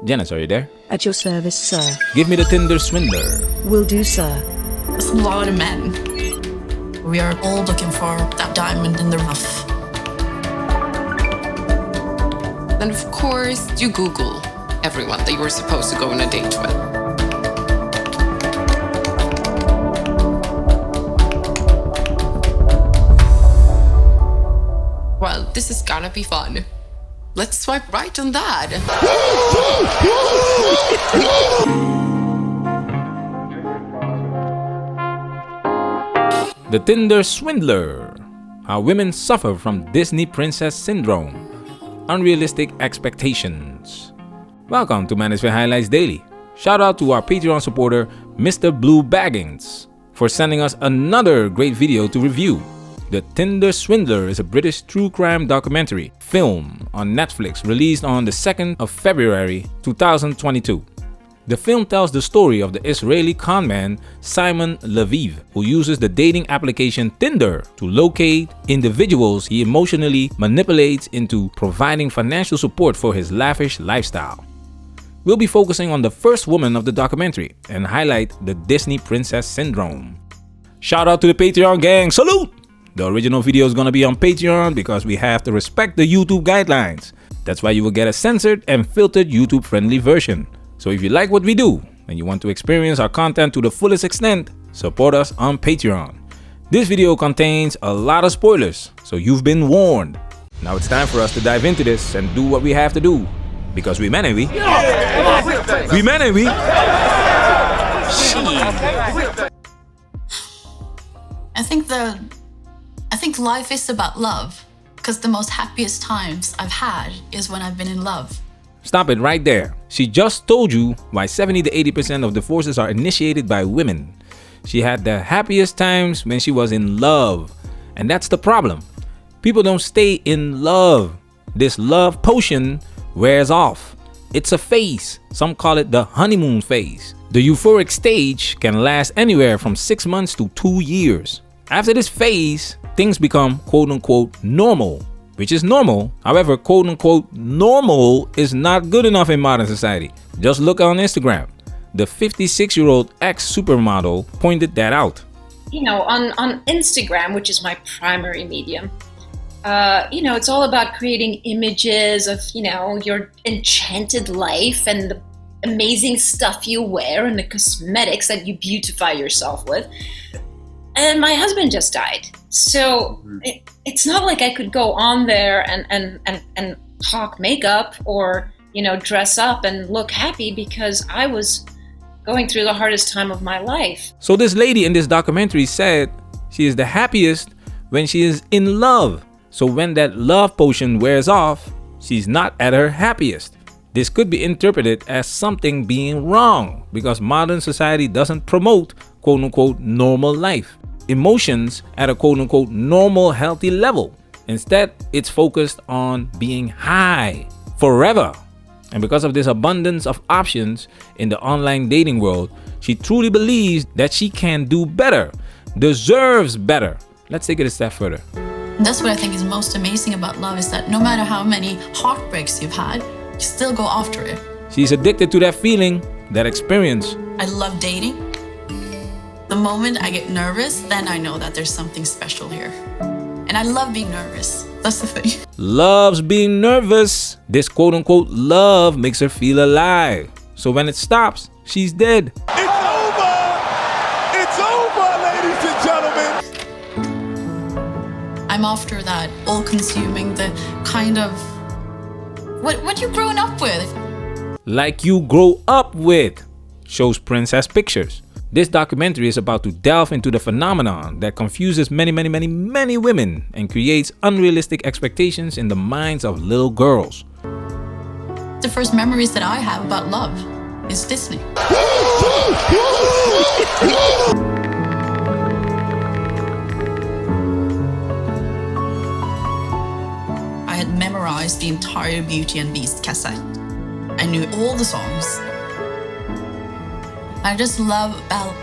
Janice, are you there? At your service, sir. Give me the Tinder Swindler. Will do, sir. There's a lot of men. We are all looking for that diamond in the rough. Then of course you Google everyone that you were supposed to go on a date with. Well, this is gonna be fun. Let's swipe right on that. The Tinder Swindler. How women suffer from Disney Princess Syndrome. Unrealistic expectations. Welcome to Manosphere Highlights Daily. Shout out to our Patreon supporter, Mr. Blue Baggins, for sending us another great video to review. The Tinder Swindler is a British true crime documentary film on Netflix released on the 2nd of February 2022. The film tells the story of the Israeli conman Simon Lviv, who uses the dating application Tinder to locate individuals he emotionally manipulates into providing financial support for his lavish lifestyle. We'll be focusing on the first woman of the documentary and highlight the Disney Princess Syndrome. Shout out to the Patreon gang, salute! The original video is gonna be on Patreon because we have to respect the YouTube guidelines. That's why you will get a censored and filtered YouTube friendly version. So if you like what we do and you want to experience our content to the fullest extent, support us on Patreon. This video contains a lot of spoilers, so you've been warned. Now it's time for us to dive into this and do what we have to do. Because we men, ain't we? We men, ain't we? I think life is about love, because the most happiest times I've had is when I've been in love. Stop it right there. She just told you why 70 to 80% of divorces are initiated by women. She had the happiest times when she was in love. And that's the problem. People don't stay in love. This love potion wears off. It's a phase. Some call it the honeymoon phase. The euphoric stage can last anywhere from 6 months to 2 years. After this phase, things become quote-unquote normal, which is normal. However, quote-unquote normal is not good enough in modern society. Just look on Instagram. The 56-year-old ex-supermodel pointed that out. You know, on Instagram, which is my primary medium, it's all about creating images of, your enchanted life and the amazing stuff you wear and the cosmetics that you beautify yourself with. And my husband just died. So it's not like I could go on there and talk makeup or, dress up and look happy because I was going through the hardest time of my life. So this lady in this documentary said she is the happiest when she is in love. So when that love potion wears off, she's not at her happiest. This could be interpreted as something being wrong because modern society doesn't promote quote-unquote normal life. Emotions at a quote-unquote normal healthy level. Instead, it's focused on being high forever. And because of this abundance of options in the online dating world, she truly believes that she can do better, deserves better. Let's take it a step further. That's what I think is most amazing about love, is that no matter how many heartbreaks you've had, you still go after it. She's addicted to that feeling, that experience. I love dating. The moment I get nervous, then I know that there's something special here. And I love being nervous. That's the thing. Loves being nervous. This quote-unquote love makes her feel alive. So when it stops, she's dead. It's over! It's over, ladies and gentlemen! I'm after that all-consuming, the kind of... What you growing up with? Like you grow up with, shows Princess Pictures. This documentary is about to delve into the phenomenon that confuses many women and creates unrealistic expectations in the minds of little girls. The first memories that I have about love is Disney. I had memorized the entire Beauty and Beast cassette. I knew all the songs. I just love Belle.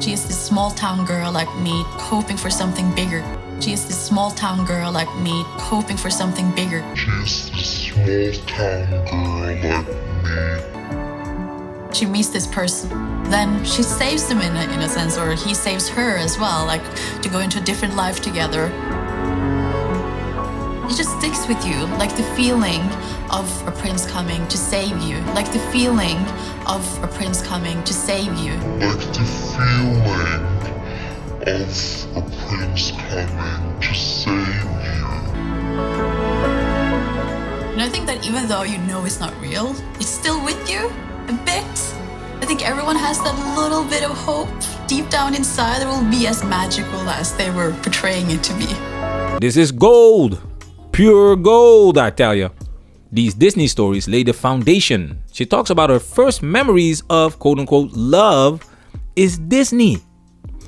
She is this small town girl like me, hoping for something bigger. She is this small town girl like me, hoping for something bigger. She's this small town girl like she meets this person, then she saves him in a sense, or he saves her as well, like to go into a different life together. It just sticks with you, like the feeling of a prince coming to save you, like the feeling of a prince coming to save you. Like the feeling of a prince coming to save you. And I think that even though you know it's not real, it's still with you a bit. I think everyone has that little bit of hope deep down inside that will be as magical as they were portraying it to be. This is gold. Pure gold, I tell ya. These Disney stories lay the foundation. She talks about her first memories of quote-unquote love is Disney.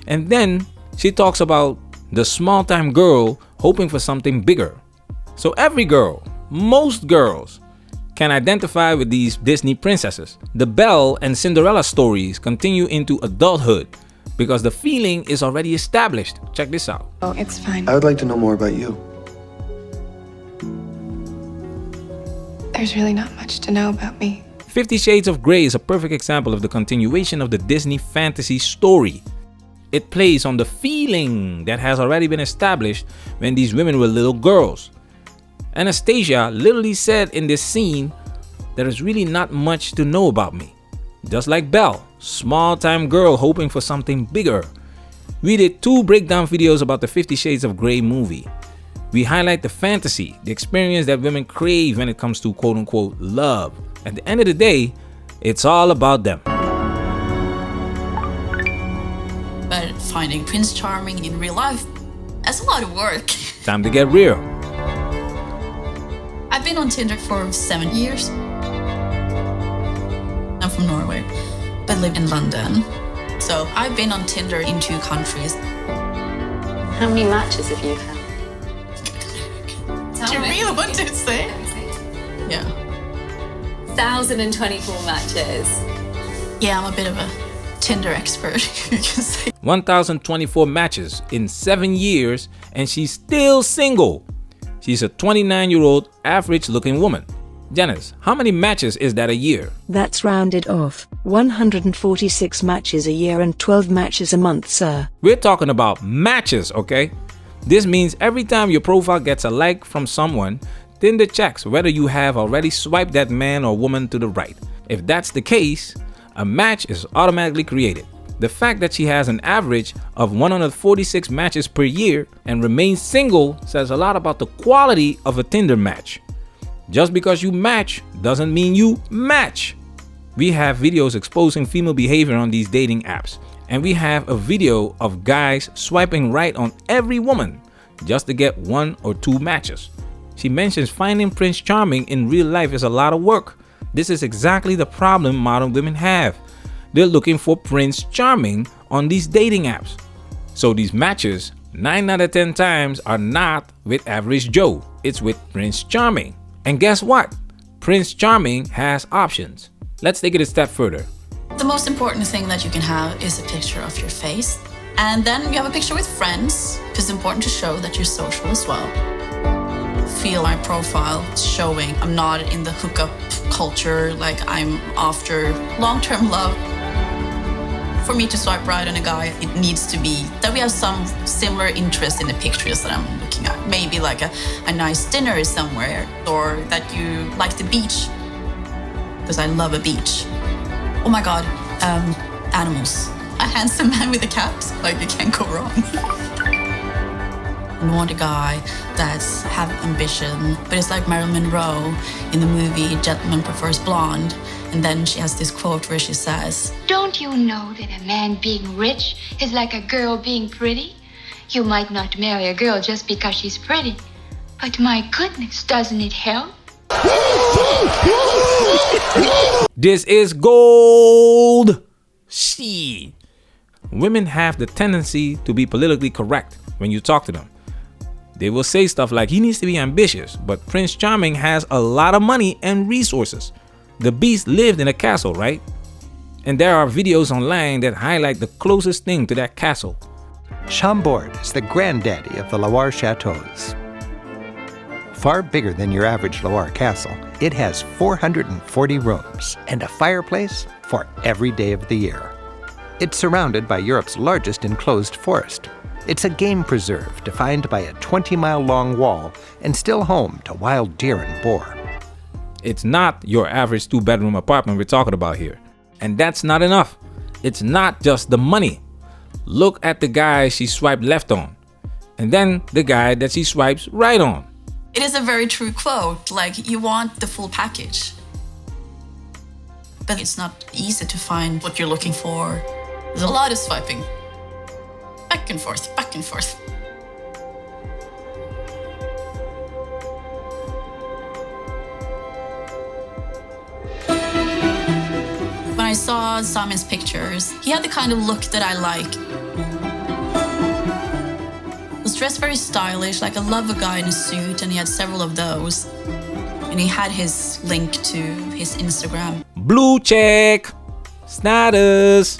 And then she talks about the small-time girl hoping for something bigger. So every girl, most girls, can identify with these Disney princesses. The Belle and Cinderella stories continue into adulthood because the feeling is already established. Check this out. Oh, it's fine. I would like to know more about you. There's really not much to know about me. 50 Shades of Grey is a perfect example of the continuation of the Disney fantasy story. It plays on the feeling that has already been established when these women were little girls. Anastasia literally said in this scene, there is really not much to know about me. Just like Belle, small-time girl hoping for something bigger. We did 2 breakdown videos about the 50 Shades of Grey movie. We highlight the fantasy, the experience that women crave when it comes to quote-unquote love. At the end of the day, it's all about them. But finding Prince Charming in real life, that's a lot of work. Time to get real. I've been on Tinder for 7 years. I'm from Norway, but live in London. So I've been on Tinder in 2 countries. How many matches have you had? Do you really want to say? Yeah. 1,024 matches. Yeah, I'm a bit of a Tinder expert, you can say. 1,024 matches in 7 years, and she's still single. She's a 29-year-old average-looking woman. Janice, how many matches is that a year? That's rounded off. 146 matches a year and 12 matches a month, sir. We're talking about matches, okay? This means every time your profile gets a like from someone, Tinder checks whether you have already swiped that man or woman to the right. If that's the case, a match is automatically created. The fact that she has an average of 146 matches per year and remains single says a lot about the quality of a Tinder match. Just because you match doesn't mean you match. We have videos exposing female behavior on these dating apps. And we have a video of guys swiping right on every woman just to get 1 or 2 matches. She mentions finding Prince Charming in real life is a lot of work. This is exactly the problem modern women have. They're looking for Prince Charming on these dating apps. So these matches, 9 out of 10 times, are not with average Joe. It's with Prince Charming. And guess what? Prince Charming has options. Let's take it a step further. The most important thing that you can have is a picture of your face. And then you have a picture with friends, because it's important to show that you're social as well. Feel my profile showing I'm not in the hookup culture, like I'm after long-term love. For me to swipe right on a guy, it needs to be that we have some similar interest in the pictures that I'm looking at. Maybe like a nice dinner somewhere, or that you like the beach, because I love a beach. Oh my God, animals. A handsome man with a cat, like you can't go wrong. I want a guy that's have ambition, but it's like Marilyn Monroe in the movie Gentleman Prefers Blonde. And then she has this quote where she says, "Don't you know that a man being rich is like a girl being pretty? You might not marry a girl just because she's pretty, but my goodness, doesn't it help?" This is gold. See, women have the tendency to be politically correct when you talk to them. They will say stuff like, he needs to be ambitious, but Prince Charming has a lot of money and resources. The beast lived in a castle, right? And there are videos online that highlight the closest thing to that castle. Chambord is the granddaddy of the Loire chateaus. far bigger than your average Loire castle. It has 440 rooms and a fireplace for every day of the year. It's surrounded by Europe's largest enclosed forest. It's a game preserve defined by a 20-mile-long wall and still home to wild deer and boar. It's not your average 2-bedroom apartment we're talking about here. And that's not enough. It's not just the money. Look at the guy she swiped left on, and then the guy that she swipes right on. It is a very true quote, like you want the full package. But it's not easy to find what you're looking for. There's a lot of swiping. Back and forth, back and forth. When I saw Samin's pictures, he had the kind of look that I like. He was dressed very stylish, like I love a guy in a suit, and he had several of those. And he had his link to his Instagram. Blue check! Status!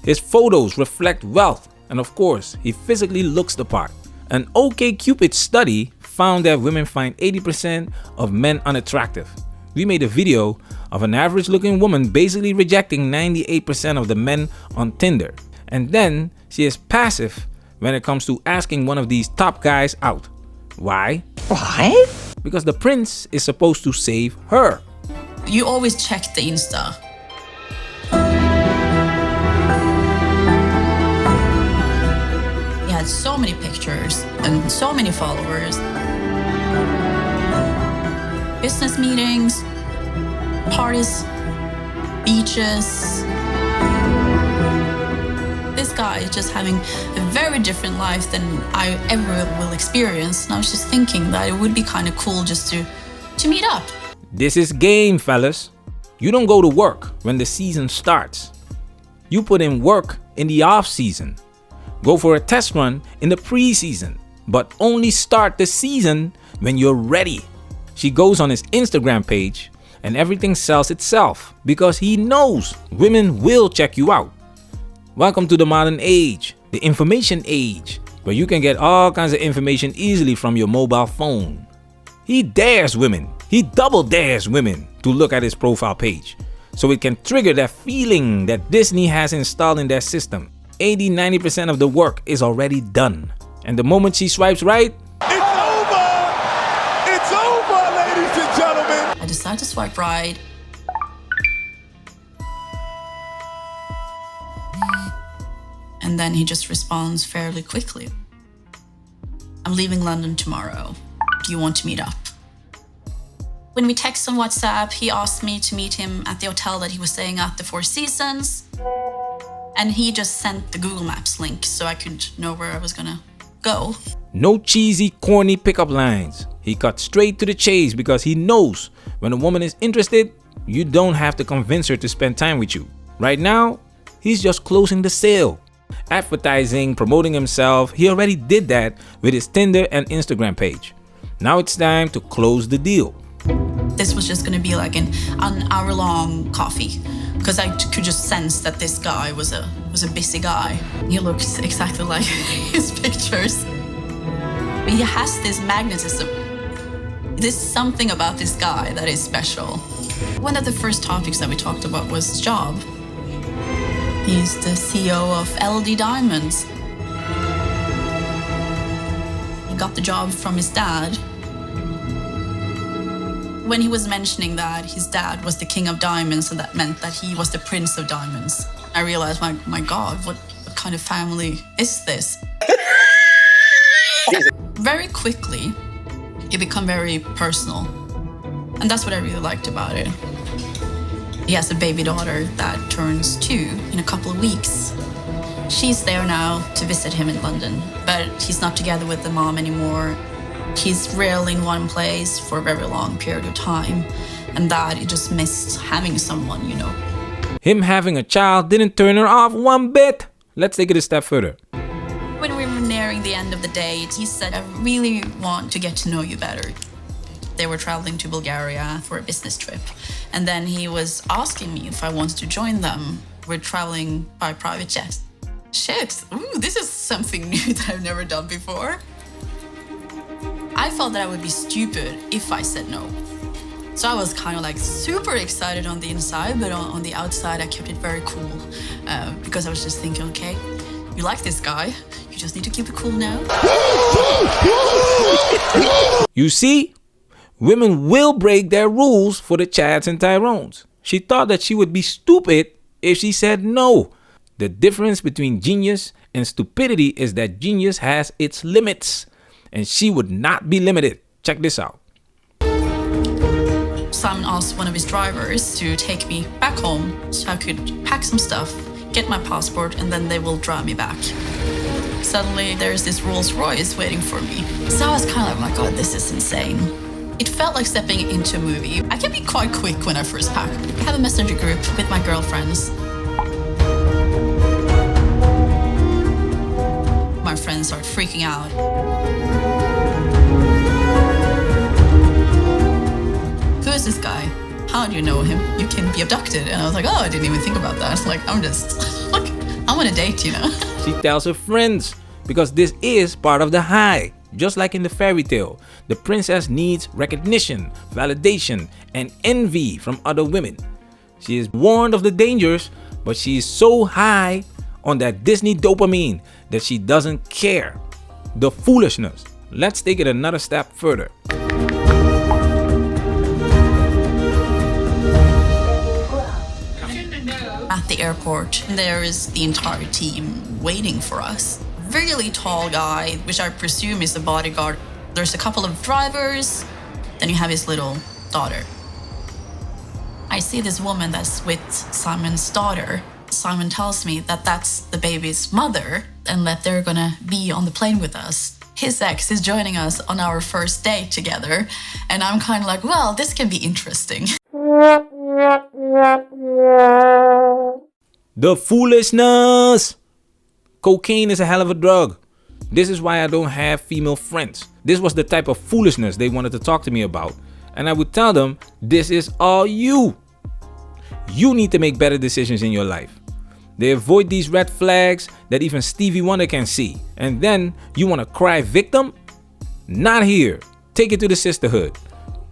His photos reflect wealth, and of course, he physically looks the part. An OkCupid study found that women find 80% of men unattractive. We made a video of an average-looking woman basically rejecting 98% of the men on Tinder. And then she is passive when it comes to asking one of these top guys out. Why? Why? Because the prince is supposed to save her. You always check the Insta. He had so many pictures and so many followers. Business meetings, parties, beaches. This guy is just having a very different life than I ever will experience. And I was just thinking that it would be kind of cool just to meet up. This is game, fellas. You don't go to work when the season starts. You put in work in the off season. Go for a test run in the preseason, but only start the season when you're ready. She goes on his Instagram page and everything sells itself because he knows women will check you out. Welcome to the modern age, the information age, where you can get all kinds of information easily from your mobile phone. He dares women, he double dares women to look at his profile page, so it can trigger that feeling that Disney has installed in their system. 80-90% of the work is already done. And the moment she swipes right, It's over! It's over, ladies and gentlemen! I decided to swipe right. And then he just responds fairly quickly. I'm leaving London tomorrow. Do you want to meet up? When we text on WhatsApp, he asked me to meet him at the hotel that he was staying at the Four Seasons. And he just sent the Google Maps link so I could know where I was gonna go. no cheesy, corny pickup lines. He cut straight to the chase because he knows when a woman is interested, you don't have to convince her to spend time with you. Right now, he's just closing the sale. Advertising, promoting himself, he already did that with his Tinder and Instagram page. Now it's time to close the deal. This was just gonna be like an hour-long coffee, because I could just sense that this guy was a busy guy. He looks exactly like his pictures. But he has this magnetism. There's something about this guy that is special. One of the first topics that we talked about was his job. He's the CEO of LD Diamonds. He got the job from his dad. When he was mentioning that his dad was the king of diamonds, and that meant that he was the prince of diamonds, I realized, my God, what kind of family is this? Very quickly, it became very personal. And that's what I really liked about it. He has a baby daughter that turns 2 in a couple of weeks. She's there now to visit him in London, but he's not together with the mom anymore. He's rarely in one place for a very long period of time, and that he just missed having someone, you know. Him having a child didn't turn her off one bit. Let's take it a step further. When we were nearing the end of the date, he said, I really want to get to know you better. They were traveling to Bulgaria for a business trip, and then he was asking me if I wanted to join them. We're traveling by private jet. Shit, ooh, this is something new that I've never done before. I felt that I would be stupid if I said no. So I was kind of like super excited on the inside, but on the outside I kept it very cool because I was just thinking, okay, you like this guy, you just need to keep it cool now. You see, women will break their rules for the Chads and Tyrones. She thought that she would be stupid if she said no. The difference between genius and stupidity is that genius has its limits, and she would not be limited. Check this out. Simon asked one of his drivers to take me back home so I could pack some stuff, get my passport, and then they will drive me back. Suddenly, there's this Rolls Royce waiting for me. So I was kind of like, oh my God, this is insane. It felt like stepping into a movie. I can be quite quick when I first pack. I have a messenger group with my girlfriends. My friends are freaking out. Who is this guy? How do you know him? You can be abducted. And I was like, oh, I didn't even think about that. Like, I'm just, like, I'm on a date, you know? She tells her friends because this is part of the high. Just like in the fairy tale, the princess needs recognition, validation, and envy from other women. She is warned of the dangers, but she is so high on that Disney dopamine that she doesn't care. The foolishness. Let's take it another step further. At the airport, there is the entire team waiting for us. Really tall guy, which I presume is the bodyguard. There's a couple of drivers, then you have his little daughter. I see this woman that's with Simon's daughter. Simon tells me that that's the baby's mother and that they're gonna be on the plane with us. His ex is joining us on our first date together, and I'm kind of like, well, this can be interesting. The foolishness! Cocaine is a hell of a drug. This is why I don't have female friends. This was the type of foolishness they wanted to talk to me about. And I would tell them, this is all you. You need to make better decisions in your life. They avoid these red flags that even Stevie Wonder can see. And then you want to cry victim? Not here. Take it to the sisterhood.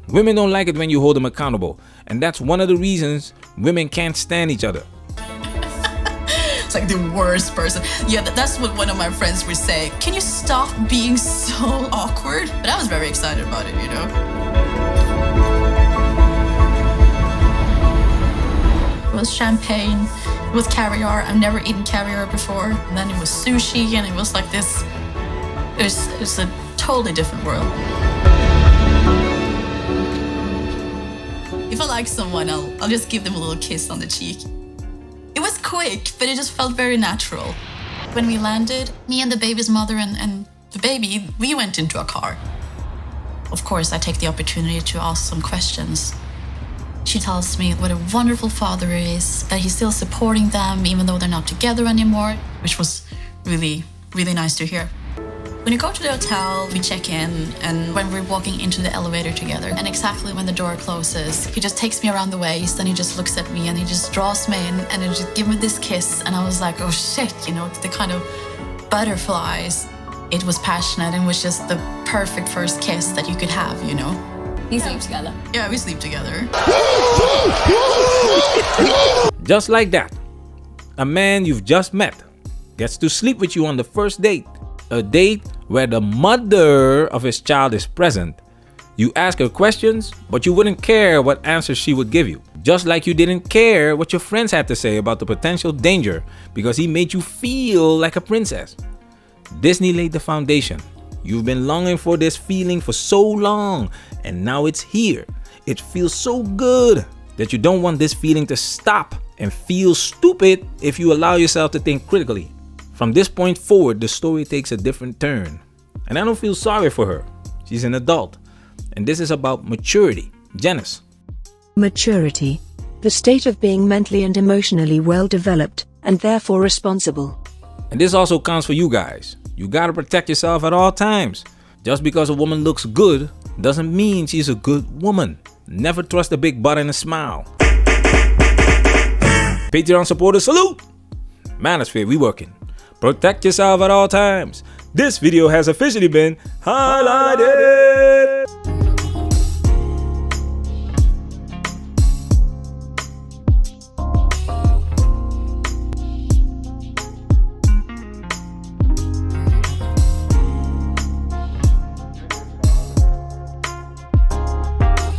Women don't like it when you hold them accountable. And that's one of the reasons women can't stand each other. It's like the worst person. Yeah, that's what one of my friends would say. Can you stop being so awkward? But I was very excited about it, you know? It was champagne, it was caviar. I've never eaten caviar before. And then it was sushi, and it was like this. It's a totally different world. If I like someone, I'll just give them a little kiss on the cheek. It was quick, but it just felt very natural. When we landed, me and the baby's mother and the baby, we went into a car. Of course, I take the opportunity to ask some questions. She tells me what a wonderful father he is, that he's still supporting them even though they're not together anymore, which was really, really nice to hear. When you go to the hotel, we check in, and when we're walking into the elevator together, and exactly when the door closes, he just takes me around the waist, and he just looks at me, and he just draws me in, and he just gives me this kiss, and I was like, oh shit, you know, the kind of butterflies. It was passionate, and was just the perfect first kiss that you could have, you know? You sleep together? Yeah, we sleep together. Just like that, a man you've just met gets to sleep with you on the first date. A date where the mother of his child is present. You ask her questions, but you wouldn't care what answers she would give you. Just like you didn't care what your friends had to say about the potential danger because he made you feel like a princess. Disney laid the foundation. You've been longing for this feeling for so long, and now it's here. It feels so good that you don't want this feeling to stop and feel stupid if you allow yourself to think critically. From this point forward, the story takes a different turn. And I don't feel sorry for her. She's an adult. And this is about maturity. Janice. Maturity. The state of being mentally and emotionally well developed, and therefore responsible. And this also counts for you guys. You gotta protect yourself at all times. Just because a woman looks good doesn't mean she's a good woman. Never trust a big butt and a smile. Patreon supporters, salute! Manosphere, we working. Protect yourself at all times. This video has officially been highlighted.